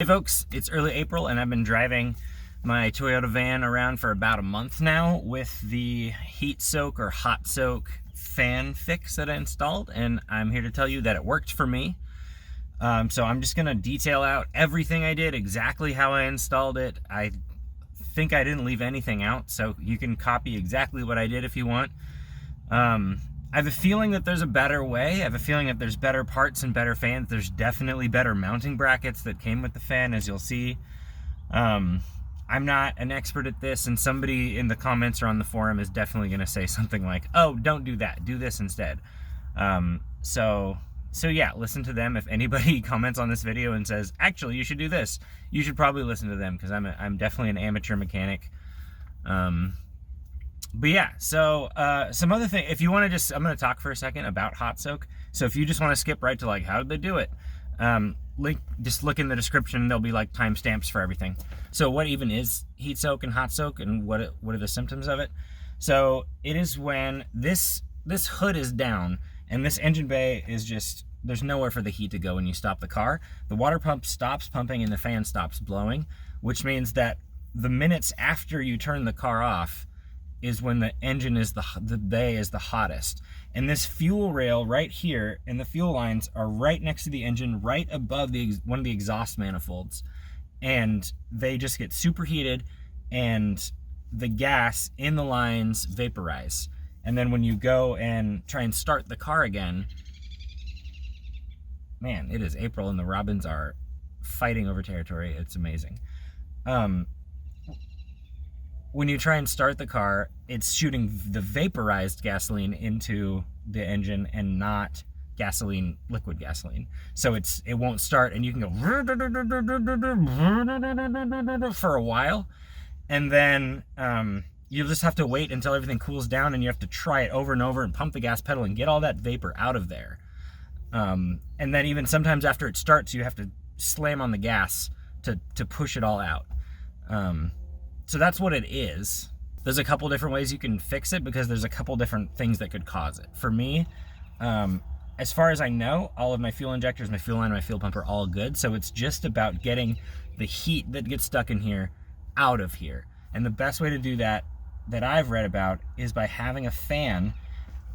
Hey folks, it's early April and I've been driving my Toyota van around for about a month now with the heat soak or hot soak fan fix that I installed, and I'm here to tell you that it worked for me. So I'm just gonna detail out everything I did, exactly how I installed it. I think I didn't leave anything out, so you can copy exactly what I did if you want. I have a feeling that there's a better way. I have a feeling that there's better parts and better fans. There's definitely better mounting brackets that came with the fan, as you'll see. I'm not an expert at this, and somebody in the comments or on the forum is definitely going to say something like, oh, don't do that, do this instead. So yeah, listen to them. If anybody comments on this video and says, actually, you should do this, you should probably listen to them, because I'm definitely an amateur mechanic. But yeah, so some other thing, if you want to just, I'm going to talk for a second about hot soak. So if you just want to skip right to like, how did they do it? Just look in the description, there'll be like timestamps for everything. So what even is heat soak and hot soak, and what are the symptoms of it? So it is when this hood is down and this engine bay is just, there's nowhere for the heat to go when you stop the car. The water pump stops pumping and the fan stops blowing, which means that the minutes after you turn the car off is when the engine is the bay is the hottest. And this fuel rail right here and the fuel lines are right next to the engine, right above one of the exhaust manifolds. And they just get superheated and the gas in the lines vaporize. And then when you go and try and start the car again, man, it is April and the robins are fighting over territory. It's amazing. When you try and start the car, it's shooting the vaporized gasoline into the engine and not gasoline, liquid gasoline. So it won't start, and you can go for a while, and then you just have to wait until everything cools down, and you have to try it over and over and pump the gas pedal and get all that vapor out of there. And then even sometimes after it starts, you have to slam on the gas to push it all out. So that's what it is. There's a couple different ways you can fix it, because there's a couple different things that could cause it. For me, as far as I know, all of my fuel injectors, my fuel line, my fuel pump are all good. So it's just about getting the heat that gets stuck in here out of here. And the best way to do that I've read about is by having a fan,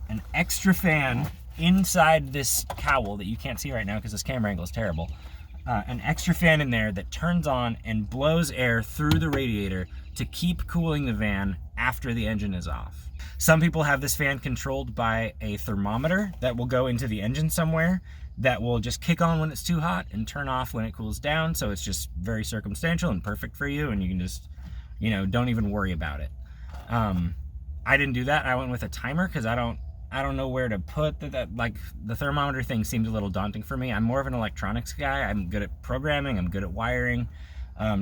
an extra fan inside this cowl that you can't see right now because this camera angle is terrible. An extra fan in there that turns on and blows air through the radiator to keep cooling the van after the engine is off. Some people have this fan controlled by a thermometer that will go into the engine somewhere that will just kick on when it's too hot and turn off when it cools down. So it's just very circumstantial and perfect for you, and you can just, don't even worry about it. I didn't do that. I went with a timer because I don't know where to put that. Like, the thermometer thing seemed a little daunting for me. I'm more of an electronics guy. I'm good at programming, I'm good at wiring.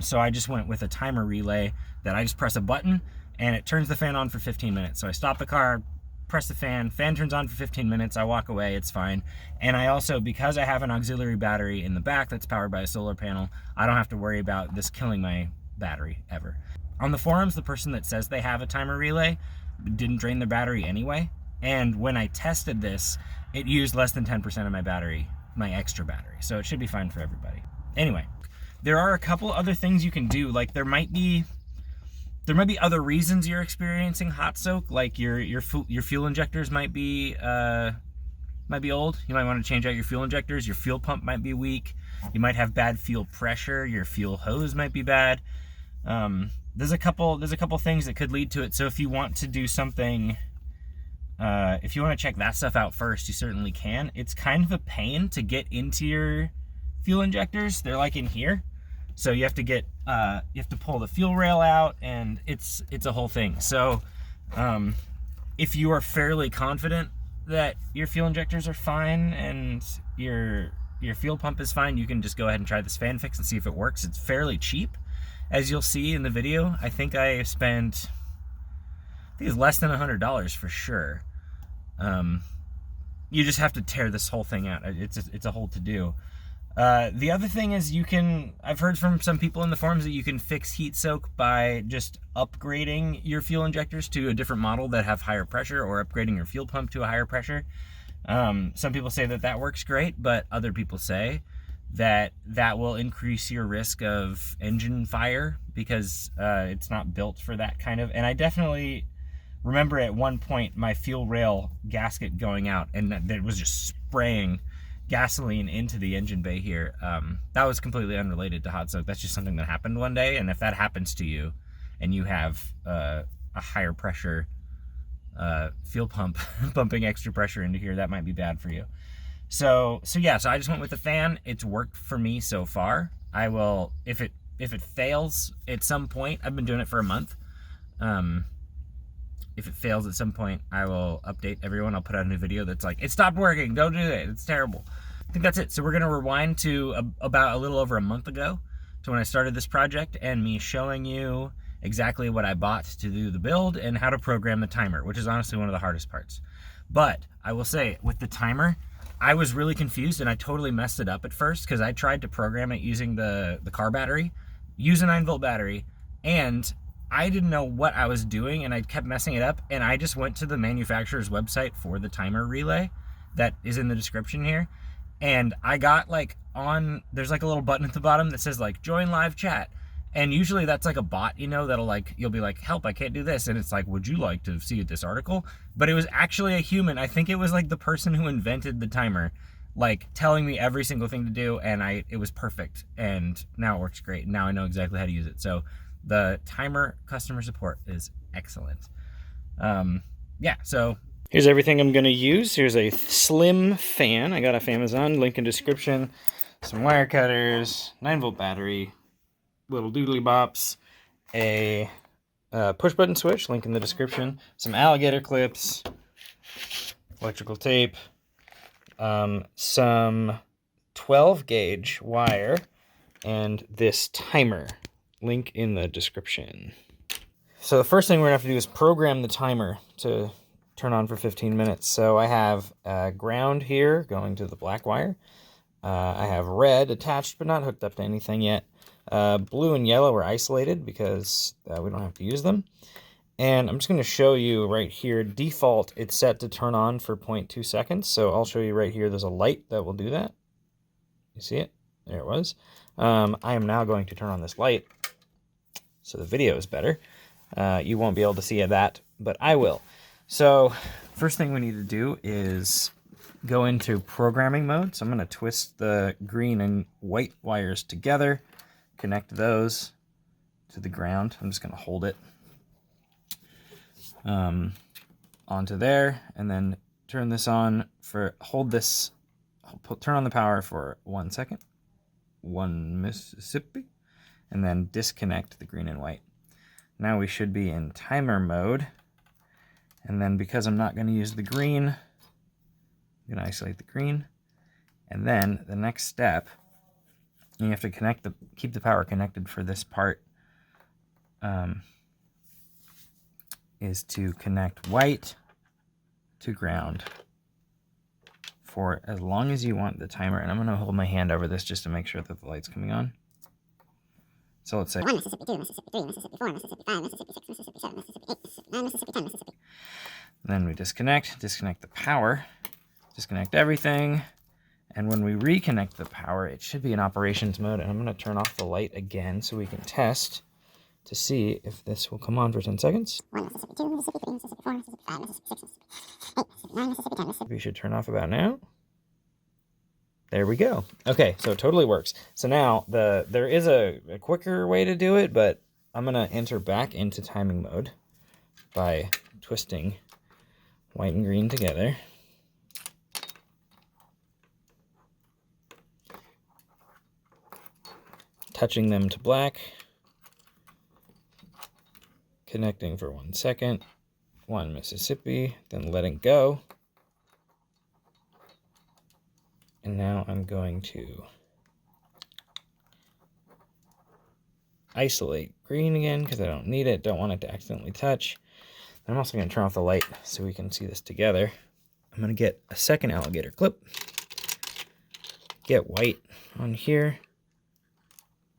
So I just went with a timer relay that I just press a button and it turns the fan on for 15 minutes. So I stop the car, press the fan turns on for 15 minutes, I walk away, it's fine. And I also, because I have an auxiliary battery in the back that's powered by a solar panel, I don't have to worry about this killing my battery ever. On the forums, the person that says they have a timer relay didn't drain their battery anyway. And when I tested this, it used less than 10% of my battery, my extra battery. So it should be fine for everybody. Anyway, there are a couple other things you can do. Like, there might be other reasons you're experiencing hot soak. Like your fuel injectors might be old. You might want to change out your fuel injectors. Your fuel pump might be weak. You might have bad fuel pressure. Your fuel hose might be bad. There's a couple things that could lead to it. So if you want to do something, if you want to check that stuff out first, you certainly can. It's kind of a pain to get into your fuel injectors. They're like in here. So you have to pull the fuel rail out, and it's a whole thing. So if you are fairly confident that your fuel injectors are fine and your fuel pump is fine, you can just go ahead and try this fan fix and see if it works. It's fairly cheap, as you'll see in the video. I think it's less than $100 for sure. You just have to tear this whole thing out. It's a whole to-do. The other thing is I've heard from some people in the forums that you can fix heat soak by just upgrading your fuel injectors to a different model that have higher pressure, or upgrading your fuel pump to a higher pressure. Some people say that works great, but other people say that will increase your risk of engine fire, because it's not built for that kind of. And I definitely remember at one point my fuel rail gasket going out, and that was just spraying gasoline into the engine bay here. That was completely unrelated to hot soak. That's just something that happened one day. And if that happens to you and you have a higher pressure fuel pump pumping extra pressure into here, that might be bad for you. So yeah, so I just went with the fan. It's worked for me so far. I will, if it fails at some point, I've been doing it for a month. If it fails at some point, I will update everyone. I'll put out a new video that's like, it stopped working, don't do it, it's terrible. I think that's it. So we're gonna rewind to about a little over a month ago, to when I started this project, and me showing you exactly what I bought to do the build and how to program the timer, which is honestly one of the hardest parts. But I will say, with the timer, I was really confused, and I totally messed it up at first, because I tried to program it using the car battery, use a 9-volt battery, and I didn't know what I was doing, and I kept messing it up. And I just went to the manufacturer's website for the timer relay that is in the description here, and I got like there's like a little button at the bottom that says like join live chat. And usually that's like a bot, you know, that'll like, you'll be like, help, I can't do this. And it's like, would you like to see this article? But it was actually a human. I think it was like the person who invented the timer, like telling me every single thing to do. And it was perfect. And now it works great. Now I know exactly how to use it. So the timer customer support is excellent. Yeah, so here's everything I'm going to use. Here's a slim fan I got off Amazon, link in description. Some wire cutters, 9-volt battery, little doodly bops, a push button switch, link in the description, some alligator clips, electrical tape, some 12 gauge wire, and this timer, link in the description. So the first thing we're gonna have to do is program the timer to turn on for 15 minutes. So I have ground here going to the black wire. I have red attached but not hooked up to anything yet. Blue and yellow are isolated because we don't have to use them. And I'm just going to show you right here, default, it's set to turn on for 0.2 seconds. So I'll show you right here, there's a light that will do that. You see it? There it was. I am now going to turn on this light so the video is better. You won't be able to see that, but I will. So first thing we need to do is go into programming mode. So I'm going to twist the green and white wires together, connect those to the ground. I'm just going to hold it onto there, and then turn this on for, turn on the power for 1 second, 1 Mississippi, and then disconnect the green and white. Now we should be in timer mode, and then because I'm not going to use the green, I'm going to isolate the green, and then the next step, you have to keep the power connected for this part, is to connect white to ground for as long as you want the timer. And I'm going to hold my hand over this just to make sure that the light's coming on. So let's say 1 Mississippi, 2 Mississippi, 3 Mississippi, 4 Mississippi, 5 Mississippi, 6 Mississippi, 7 Mississippi, 8 Mississippi, 9 Mississippi, 10 Mississippi. Then we disconnect the power, disconnect everything. And when we reconnect the power, it should be in operations mode. And I'm going to turn off the light again so we can test to see if this will come on for 10 seconds. 1 Mississippi, 2 Mississippi, 3 Mississippi, 4 Mississippi, 5 Mississippi, 6 Mississippi, 8 Mississippi, 9 Mississippi, 10 Mississippi. We should turn off about now. There we go. Okay, so it totally works. So now there is a quicker way to do it, but I'm going to enter back into timing mode by twisting white and green together. Touching them to black. Connecting for 1 second. 1 Mississippi, then letting go. And now I'm going to isolate green again because I don't need it, don't want it to accidentally touch. I'm also going to turn off the light so we can see this together. I'm going to get a second alligator clip, get white on here,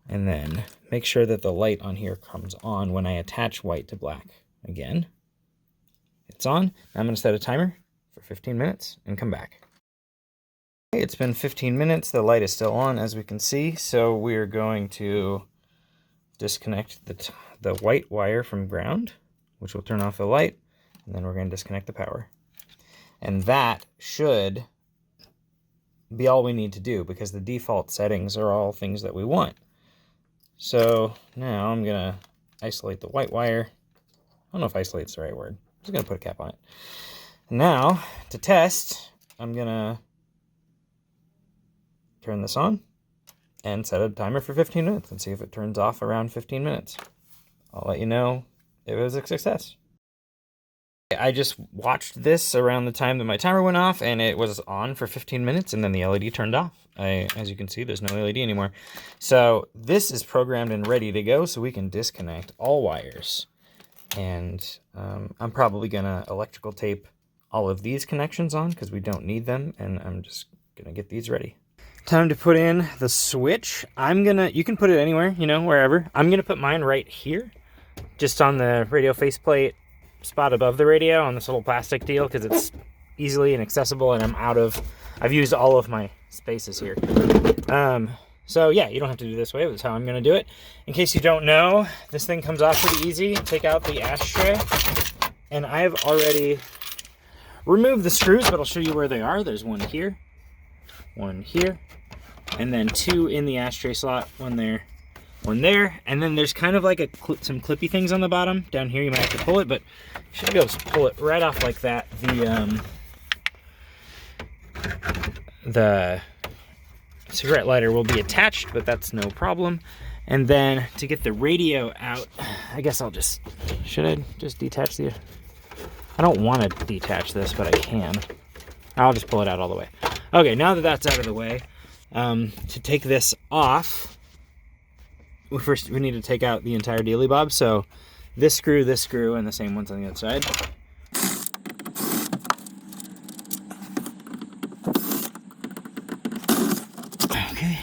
and then make sure that the light on here comes on when I attach white to black again. It's on. Now I'm going to set a timer for 15 minutes and come back. It's been 15 minutes. The light is still on, as we can see. So we're going to disconnect the white wire from ground, which will turn off the light, and then we're going to disconnect the power. And that should be all we need to do, because the default settings are all things that we want. So now I'm going to isolate the white wire. I don't know if isolate's the right word. I'm just going to put a cap on it. Now, to test, I'm going to turn this on and set a timer for 15 minutes and see if it turns off around 15 minutes. I'll let you know if it was a success. I just watched this around the time that my timer went off, and it was on for 15 minutes, and then the LED turned off. As you can see, there's no LED anymore. So this is programmed and ready to go, so we can disconnect all wires. And I'm probably going to electrical tape all of these connections on because we don't need them, and I'm just going to get these ready. Time to put in the switch. You can put it anywhere, you know, wherever. I'm going to put mine right here, just on the radio faceplate spot above the radio on this little plastic deal, because it's easily inaccessible, and I've used all of my spaces here. So yeah, you don't have to do it this way. That's how I'm going to do it. In case you don't know, this thing comes off pretty easy. Take out the ashtray, and I've already removed the screws, but I'll show you where they are. There's one here, and then two in the ashtray slot, one there, and then there's kind of like some clippy things on the bottom. Down here you might have to pull it, but you should be able to pull it right off like that. The cigarette lighter will be attached, but that's no problem. And then to get the radio out, I guess should I just detach I don't want to detach this, but I can. I'll just pull it out all the way. Okay, now that that's out of the way, to take this off, first we need to take out the entire dealy bob. So this screw, and the same ones on the other side. Okay.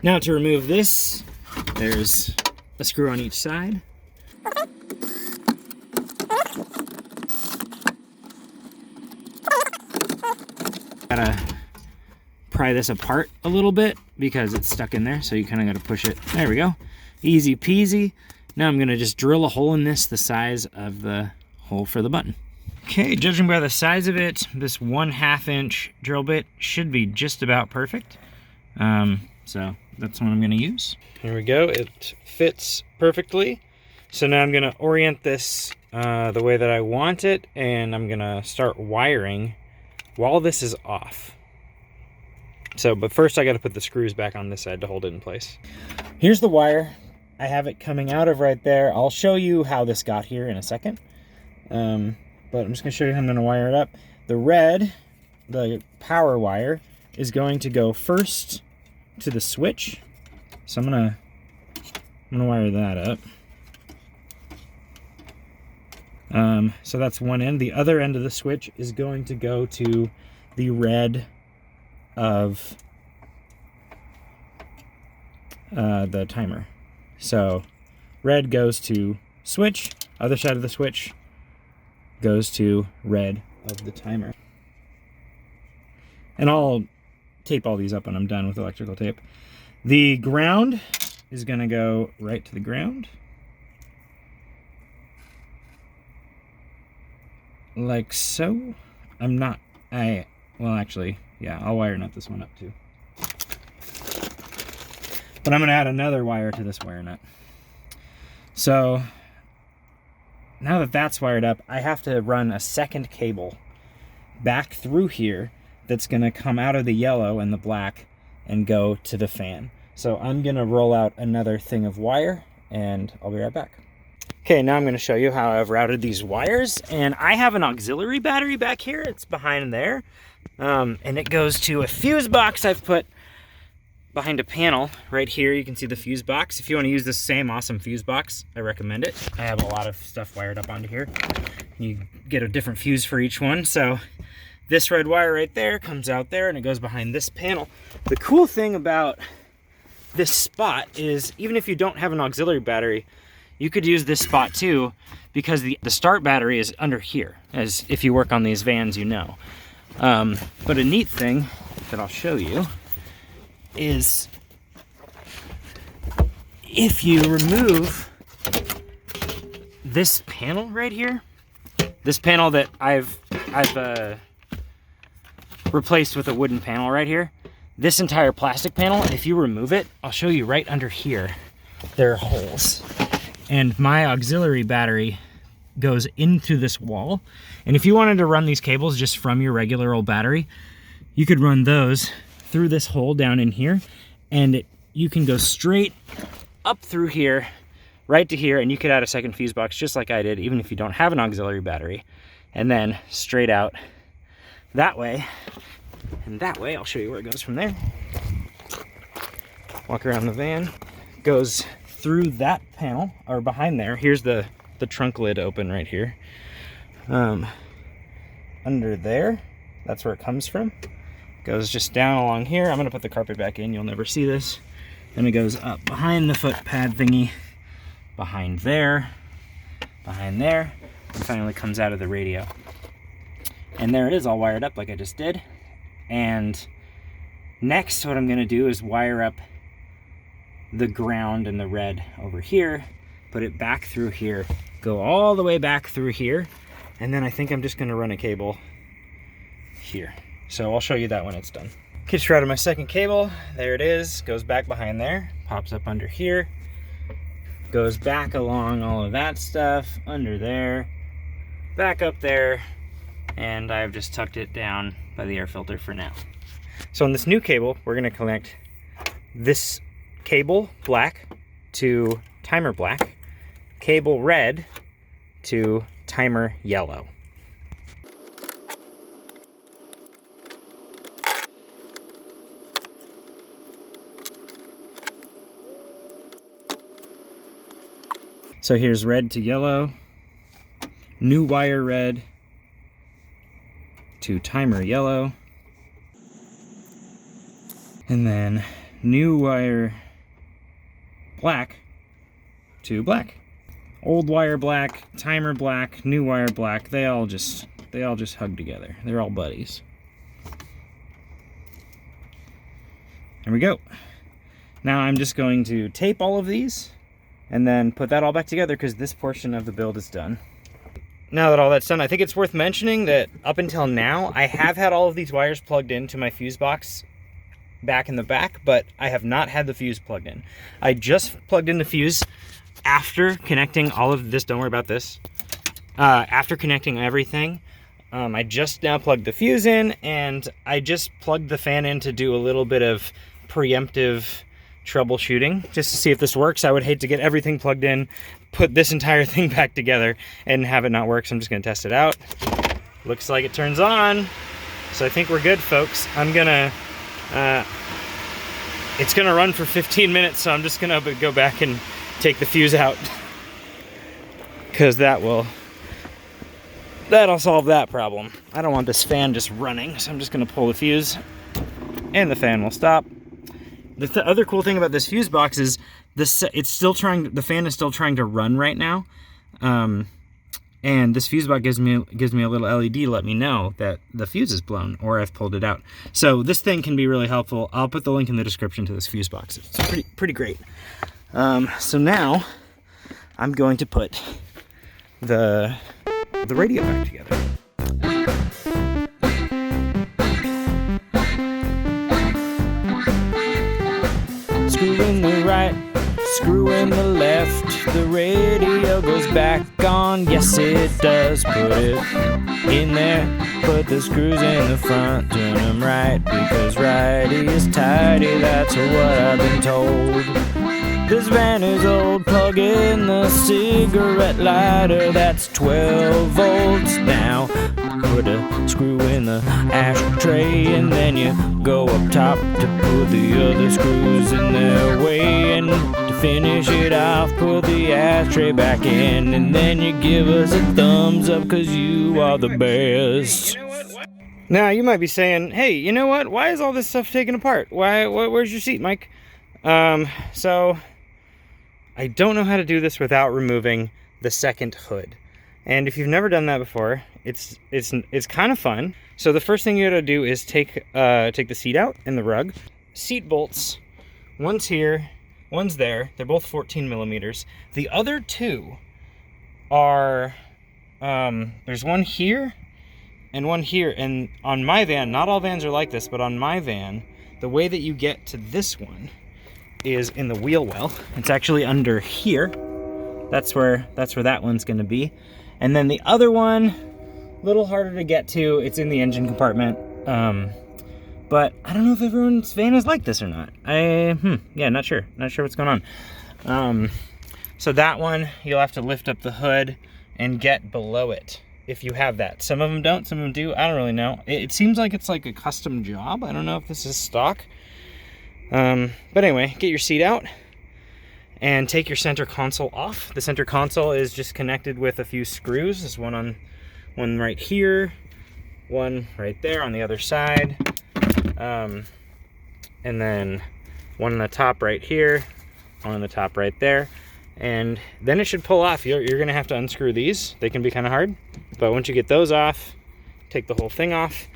Now to remove this, there's a screw on each side. Gotta pry this apart a little bit because it's stuck in there, so you kind of got to push it. There we go. Easy peasy. Now I'm going to just drill a hole in this the size of the hole for the button. Okay, judging by the size of it, this 1/2 inch drill bit should be just about perfect. So that's what I'm going to use. Here we go. It fits perfectly. So now I'm going to orient this the way that I want it, and I'm going to start wiring while this is off. But first I got to put the screws back on this side to hold it in place. Here's the wire. I have it coming out of right there. I'll show you how this got here in a second. But I'm just going to show you how I'm going to wire it up. The power wire, is going to go first to the switch. So I'm going to wire that up. So that's one end. The other end of the switch is going to go to the red of the timer. So red goes to switch, other side of the switch goes to red of the timer. And I'll tape all these up when I'm done with electrical tape. The ground is going to go right to the ground. Like so. Well, actually, yeah, I'll wire nut this one up too. But I'm going to add another wire to this wire nut. So now that that's wired up, I have to run a second cable back through here that's going to come out of the yellow and the black and go to the fan. So I'm going to roll out another thing of wire, and I'll be right back. Okay, now I'm going to show you how I've routed these wires, and I have an auxiliary battery back here. It's behind there, and it goes to a fuse box I've put behind a panel right here. You can see the fuse box. If you want to use this same awesome fuse box, I recommend it. I have a lot of stuff wired up onto here. You get a different fuse for each one. So this red wire right there comes out there, and it goes behind this panel. The cool thing about this spot is, even if you don't have an auxiliary battery, you could use this spot too, because the start battery is under here, as if you work on these vans, you know. But a neat thing that I'll show you is if you remove this panel right here, this panel that I've replaced with a wooden panel right here, this entire plastic panel, if you remove it, I'll show you right under here, there are holes. And my auxiliary battery goes into this wall. And if you wanted to run these cables just from your regular old battery, you could run those through this hole down in here, and you can go straight up through here, right to here, and you could add a second fuse box just like I did, even if you don't have an auxiliary battery, and then straight out that way. And that way, I'll show you where it goes from there. Walk around the van, goes through that panel, or behind there. Here's the trunk lid open right here. Under there, that's where it comes from. Goes just down along here. I'm gonna put the carpet back in, you'll never see this. Then it goes up behind the foot pad thingy, behind there, and finally comes out of the radio. And there it is, all wired up like I just did. And next, what I'm gonna do is wire up the ground and the red over here, put it back through here, go all the way back through here, and then I think I'm just gonna run a cable here. So I'll show you that when it's done. Okay, just routed my second cable. There it is, goes back behind there, pops up under here, goes back along all of that stuff, under there, back up there, and I've just tucked it down by the air filter for now. So on this new cable, we're gonna connect this cable black to timer black, cable red to timer yellow. So here's red to yellow, new wire red to timer yellow, and then new wire black to black. Old wire black, timer black, new wire black, they all just hug together. They're all buddies. There we go. Now I'm just going to tape all of these and then put that all back together because this portion of the build is done. Now that all that's done, I think it's worth mentioning that up until now, I have had all of these wires plugged into my fuse box back in the back, but I have not had the fuse plugged in. I just plugged in the fuse after connecting all of this, don't worry about this, after connecting everything. I just now plugged the fuse in, and I just plugged the fan in to do a little bit of preemptive troubleshooting just to see if this works. I would hate to get everything plugged in, put this entire thing back together, and have it not work, so I'm just gonna test it out. Looks like it turns on, so I think we're good, folks. I'm gonna, it's gonna run for 15 minutes, so I'm just gonna go back and take the fuse out, because that'll solve that problem. I don't want this fan just running, so I'm just gonna pull the fuse, and the fan will stop. The other cool thing about this fuse box is the fan is still trying to run right now, and this fuse box gives me a little LED to let me know that the fuse is blown or I've pulled it out. So this thing can be really helpful. I'll put the link in the description to this fuse box. It's pretty great. So now I'm going to put the radio back together. Screw in the right, screw in the left, the radio goes back on, yes it does. Put it in there, put the screws in the front, turn them right, because righty is tighty, that's what I've been told. This van is old, plug in the cigarette lighter, that's 12 volts now. Put a screw in the ashtray, and then you go up top to put the other screws in their way, and to finish it off, put the ashtray back in, and then you give us a thumbs up, cause you are the best. Now you might be saying, hey, you know what, why is all this stuff taken apart? Where's your seat, Mike? So I don't know how to do this without removing the second hood. And if you've never done that before, it's kind of fun. So the first thing you gotta do is take the seat out and the rug. Seat bolts, one's here, one's there. They're both 14 millimeters. The other two are, there's one here and one here. And on my van, not all vans are like this, but on my van, the way that you get to this one is in the wheel well. It's actually under here. That's where that one's gonna be. And then the other one, a little harder to get to. It's in the engine compartment. But I don't know if everyone's van is like this or not. Yeah, not sure. Not sure what's going on. So that one, you'll have to lift up the hood and get below it if you have that. Some of them don't, some of them do. I don't really know. It seems like it's like a custom job. I don't know if this is stock. But anyway, get your seat out and take your center console off. The center console is just connected with a few screws. There's one right here, one right there on the other side, and then one on the top right here, one on the top right there, and then it should pull off. You're gonna have to unscrew these. They can be kind of hard, but once you get those off, take the whole thing off,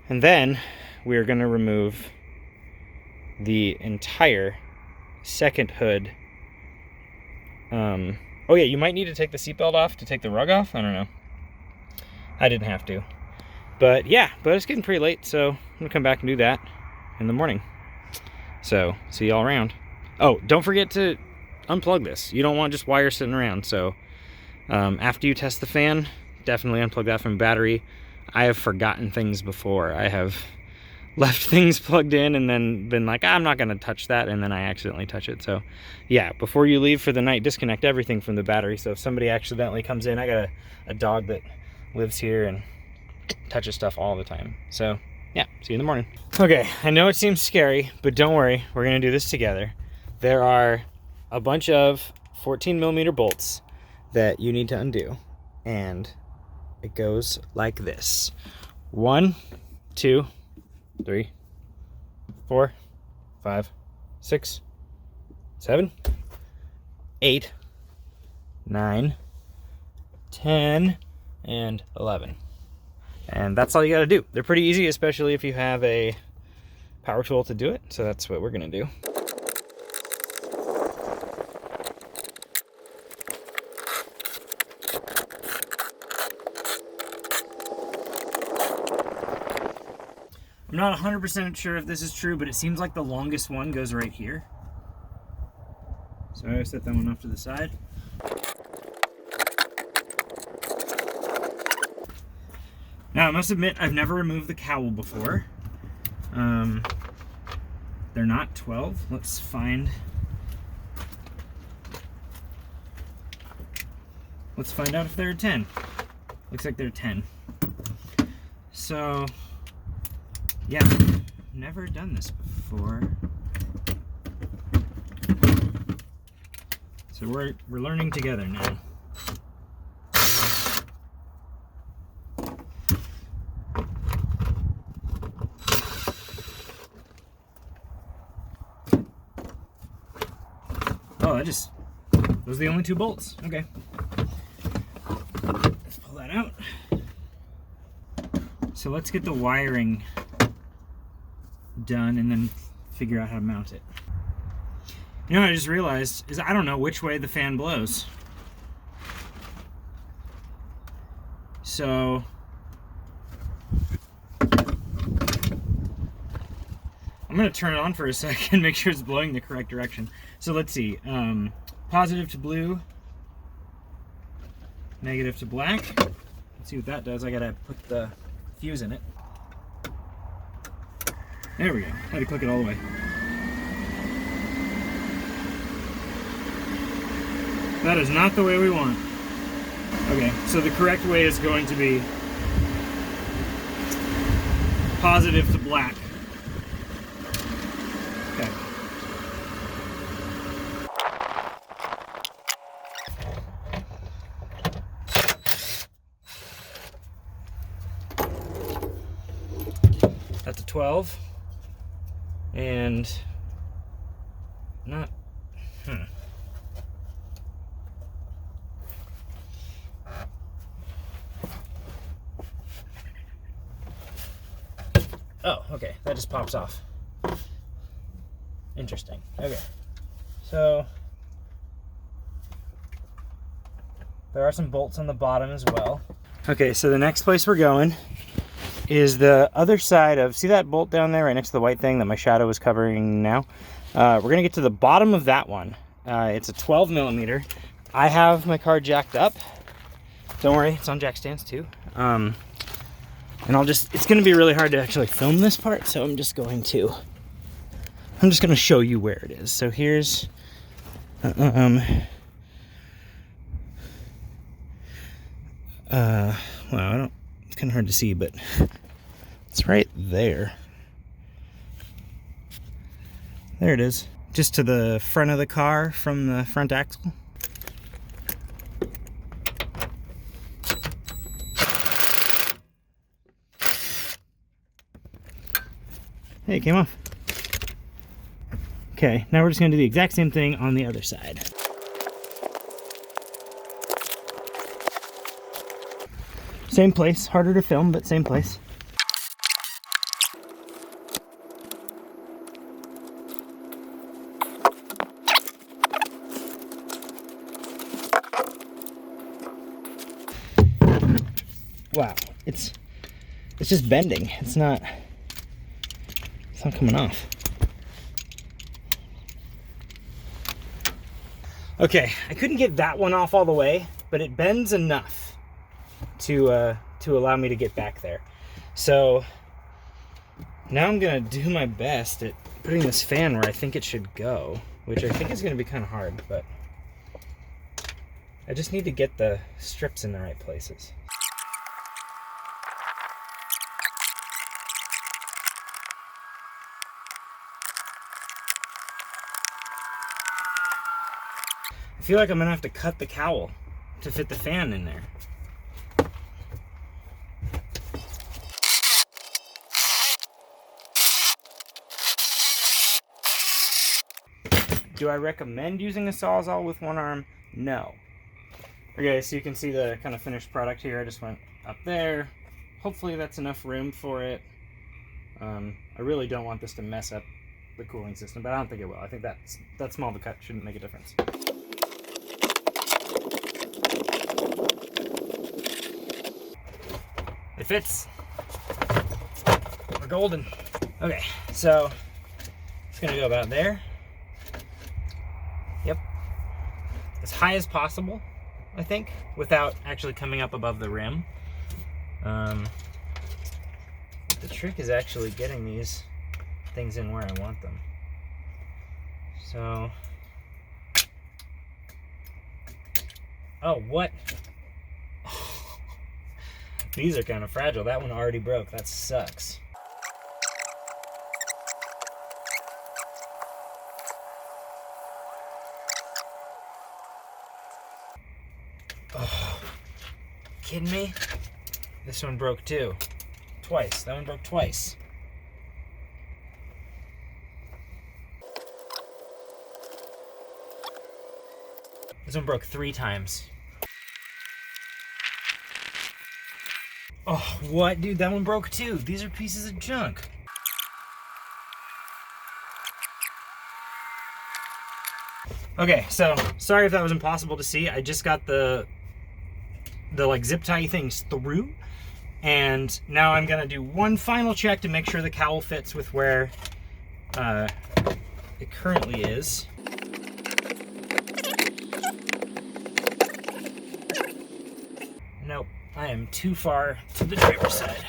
and then we're gonna remove the entire second hood. Oh yeah, you might need to take the seatbelt off to take the rug off. I don't know. I didn't have to. But yeah, it's getting pretty late, so I'm gonna come back and do that in the morning. So, see y'all around. Oh, don't forget to unplug this. You don't want just wires sitting around. So, after you test the fan, definitely unplug that from the battery. I have forgotten things before. I have left things plugged in and then been like, I'm not gonna touch that, and then I accidentally touch it. So yeah, before you leave for the night, disconnect everything from the battery. So if somebody accidentally comes in, I got a dog that lives here and touches stuff all the time. So yeah, see you in the morning. Okay, I know it seems scary, but don't worry, we're gonna do this together. There are a bunch of 14 millimeter bolts that you need to undo, and it goes like this. 1, 2, 3, 4, 5, 6, 7, 8, 9, 10, and 11. And that's all you gotta do. They're pretty easy, especially if you have a power tool to do it. So that's what we're gonna do. I'm not 100% sure if this is true, but it seems like the longest one goes right here. So I set that one off to the side. Now I must admit, I've never removed the cowl before. They're not 12. Let's find out if they're 10. Looks like they're 10. So yeah, never done this before. So we're learning together now. Oh, those are the only 2 bolts. Okay. Let's pull that out. So let's get the wiring done and then figure out how to mount it. You know what I just realized is I don't know which way the fan blows. So I'm gonna turn it on for a second, make sure it's blowing the correct direction. So let's see, positive to blue, negative to black. Let's see what that does. I gotta put the fuse in it. There we go. Had to click it all the way. That is not the way we want. Okay, so the correct way is going to be positive to black. Okay. That's a 12. And not, Oh, okay, that just pops off. Interesting. Okay, so there are some bolts on the bottom as well. Okay, so the next place we're going is the other side of, see that bolt down there right next to the white thing that my shadow is covering now? We're gonna get to the bottom of that one. It's a 12 millimeter. I have my car jacked up. Don't worry, it's on jack stands too. And it's gonna be really hard to actually film this part, so I'm just gonna show you where it is. So here's, well, it's kind of hard to see, but it's right there. There it is, just to the front of the car from the front axle. Hey, it came off. Okay, now we're just gonna do the exact same thing on the other side. Same place, harder to film, but same place. Wow, it's just bending. It's not coming off. Okay, I couldn't get that one off all the way, but it bends enough to allow me to get back there. So now I'm gonna do my best at putting this fan where I think it should go, which I think is gonna be kind of hard, but I just need to get the strips in the right places. I feel like I'm gonna have to cut the cowl to fit the fan in there. Do I recommend using a Sawzall with one arm? No. Okay, so you can see the kind of finished product here. I just went up there. Hopefully that's enough room for it. I really don't want this to mess up the cooling system, but I don't think it will. I think that small of a cut shouldn't make a difference. It fits. We're golden. Okay, so it's gonna go about there. Yep. As high as possible, I think, without actually coming up above the rim. The trick is actually getting these things in where I want them. So, oh, what? These are kind of fragile. That one already broke. That sucks. Oh, kidding me? This one broke too. Twice. That one broke twice. This one broke 3 times. Oh, what? Dude, that one broke too. These are pieces of junk. Okay, so sorry if that was impossible to see. I just got the like zip tie things through, and now I'm gonna do one final check to make sure the cowl fits with where it currently is. Nope, I am too far to the driver's side.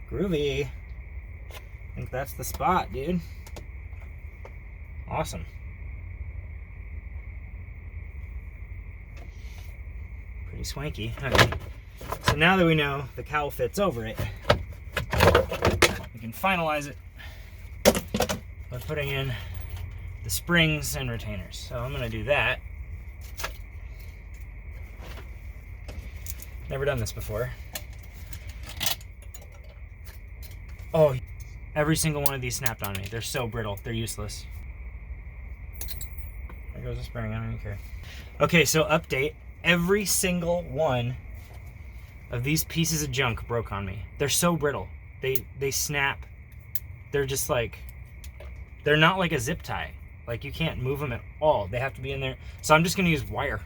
Groovy. I think that's the spot, dude. Awesome. Pretty swanky. Okay. So now that we know the cowl fits over it, we can finalize it by putting in the springs and retainers. So I'm gonna do that. Never done this before. Oh, every single one of these snapped on me. They're so brittle, they're useless. There goes the spring, I don't even care. Okay, so update. Every single one of these pieces of junk broke on me. They're so brittle. They snap. They're just like, they're not like a zip tie. Like you can't move them at all. They have to be in there. So I'm just gonna use wire.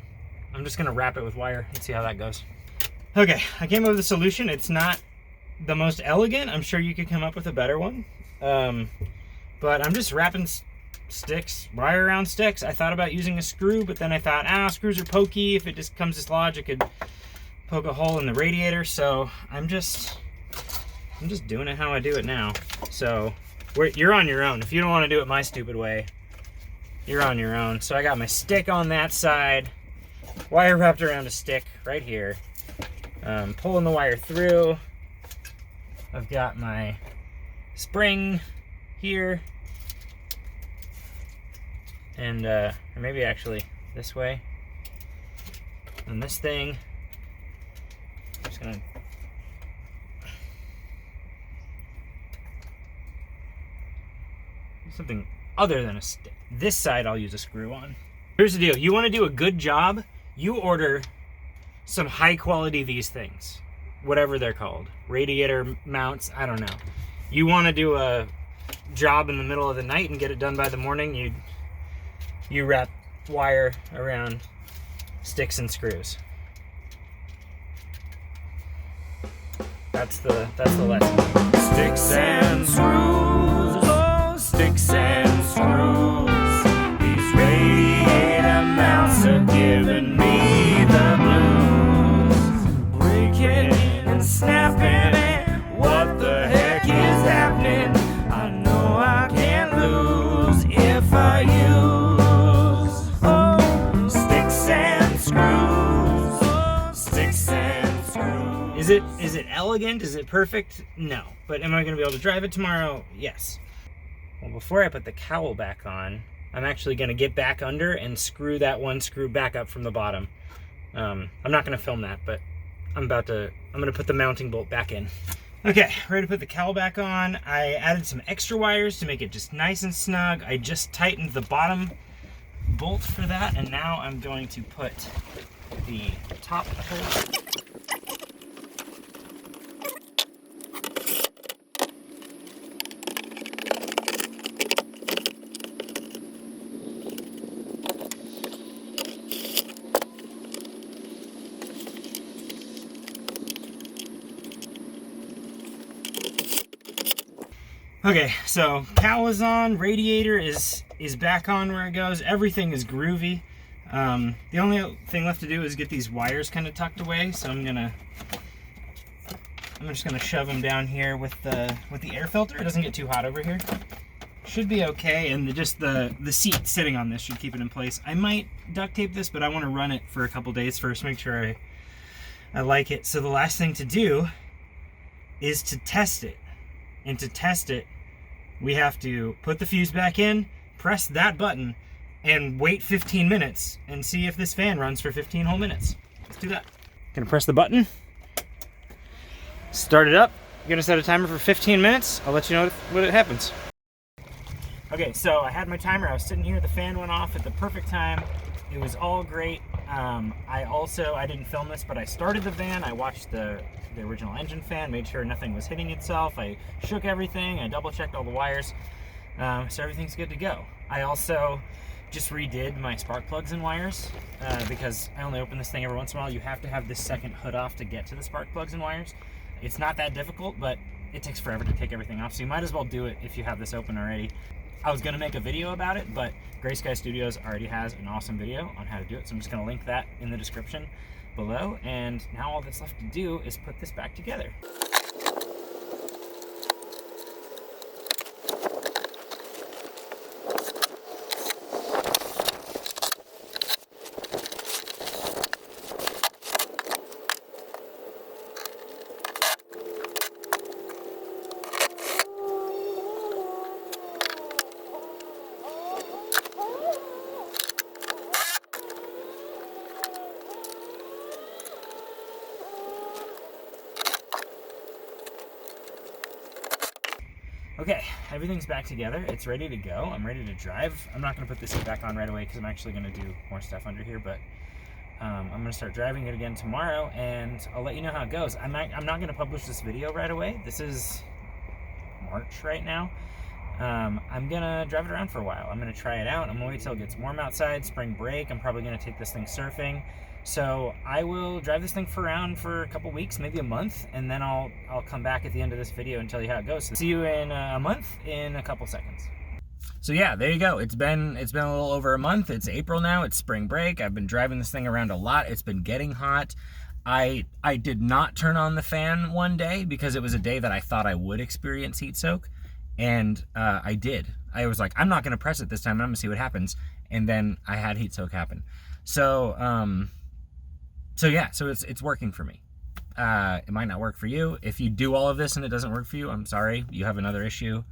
I'm just gonna wrap it with wire and see how that goes. Okay, I came up with a solution. It's not the most elegant. I'm sure you could come up with a better one. But I'm just wrapping sticks, wire around sticks. I thought about using a screw, but then I thought, screws are pokey. If it just comes dislodged, it could poke a hole in the radiator. So I'm just doing it how I do it now. So you're on your own. If you don't want to do it my stupid way, you're on your own. So I got my stick on that side, wire wrapped around a stick right here. Pulling the wire through. I've got my spring here, and or maybe actually this way. And this thing, I'm just gonna do something other than a stick. This side I'll use a screw on. Here's the deal. You want to do a good job, you order some high quality these things, whatever they're called, radiator mounts, I don't know. You want to do a job in the middle of the night and get it done by the morning, you wrap wire around sticks and screws. That's the lesson. Sticks and screws, oh, sticks and screws. These radiator mounts are giving me the blues. Breaking and snapping, and what the heck is happening? I know I can't lose if I use, oh, sticks and screws, oh, sticks and screws. Is it elegant? Is it perfect? No. But am I going to be able to drive it tomorrow? Yes. Well, before I put the cowl back on, I'm actually going to get back under and screw that one screw back up from the bottom. I'm not going to film that, but I'm going to put the mounting bolt back in. Okay, ready to put the cowl back on. I added some extra wires to make it just nice and snug. I just tightened the bottom bolt for that, and now I'm going to put the top hole. Okay, so cowl is on, radiator is back on where it goes. Everything is groovy. The only thing left to do is get these wires kind of tucked away. So I'm just gonna shove them down here with the air filter. It doesn't get too hot over here. Should be okay, and just the seat sitting on this should keep it in place. I might duct tape this, but I want to run it for a couple days first, make sure I like it. So the last thing to do is to test it. And to test it, we have to put the fuse back in, press that button, and wait 15 minutes and see if this fan runs for 15 whole minutes. Let's do that. Gonna press the button, start it up. Gonna set a timer for 15 minutes. I'll let you know what happens. Okay, so I had my timer. I was sitting here. The fan went off at the perfect time. It was all great. I didn't film this, but I started the van. I watched the original engine fan, made sure nothing was hitting itself. I shook everything. I double checked all the wires. So everything's good to go. I also just redid my spark plugs and wires because I only open this thing every once in a while. You have to have this second hood off to get to the spark plugs and wires. It's not that difficult, but it takes forever to take everything off. So you might as well do it if you have this open already. I was gonna make a video about it, but Grae Sky Studios already has an awesome video on how to do it. So I'm just gonna link that in the description below. And now all that's left to do is put this back together. Okay, everything's back together. It's ready to go. I'm ready to drive. I'm not going to put this back on right away because I'm actually going to do more stuff under here, but I'm gonna start driving it again tomorrow, and I'll let you know how it goes. I'm not gonna publish this video right away. This is March right now. I'm gonna drive it around for a while. I'm gonna try it out. I'm gonna wait till it gets warm outside, spring break. I'm probably gonna take this thing surfing. So I will drive this thing around for a couple weeks, maybe a month, and then I'll come back at the end of this video and tell you how it goes. So see you in a month in a couple seconds. So yeah, there you go. It's been a little over a month. It's April now. It's spring break. I've been driving this thing around a lot. It's been getting hot. I did not turn on the fan one day because it was a day that I thought I would experience heat soak, and I did. I was like, I'm not going to press it this time. I'm going to see what happens, and then I had heat soak happen. So yeah, so it's working for me. It might not work for you. If you do all of this and it doesn't work for you, I'm sorry. You have another issue.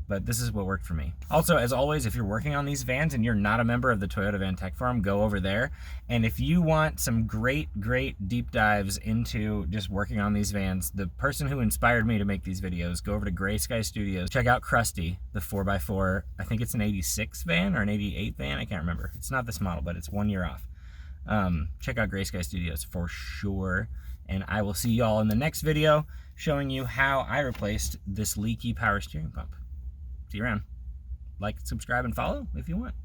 But this is what worked for me. Also, as always, if you're working on these vans and you're not a member of the Toyota Vantech Forum, go over there. And if you want some great deep dives into just working on these vans, the person who inspired me to make these videos, go over to Grae Sky Studios. Check out Krusty, the 4x4. I think it's an 86 van or an 88 van. I can't remember. It's not this model, but it's 1 year off. Check out Grae Sky Studios for sure. And I will see y'all in the next video showing you how I replaced this leaky power steering pump. See you around. Like, subscribe, and follow if you want.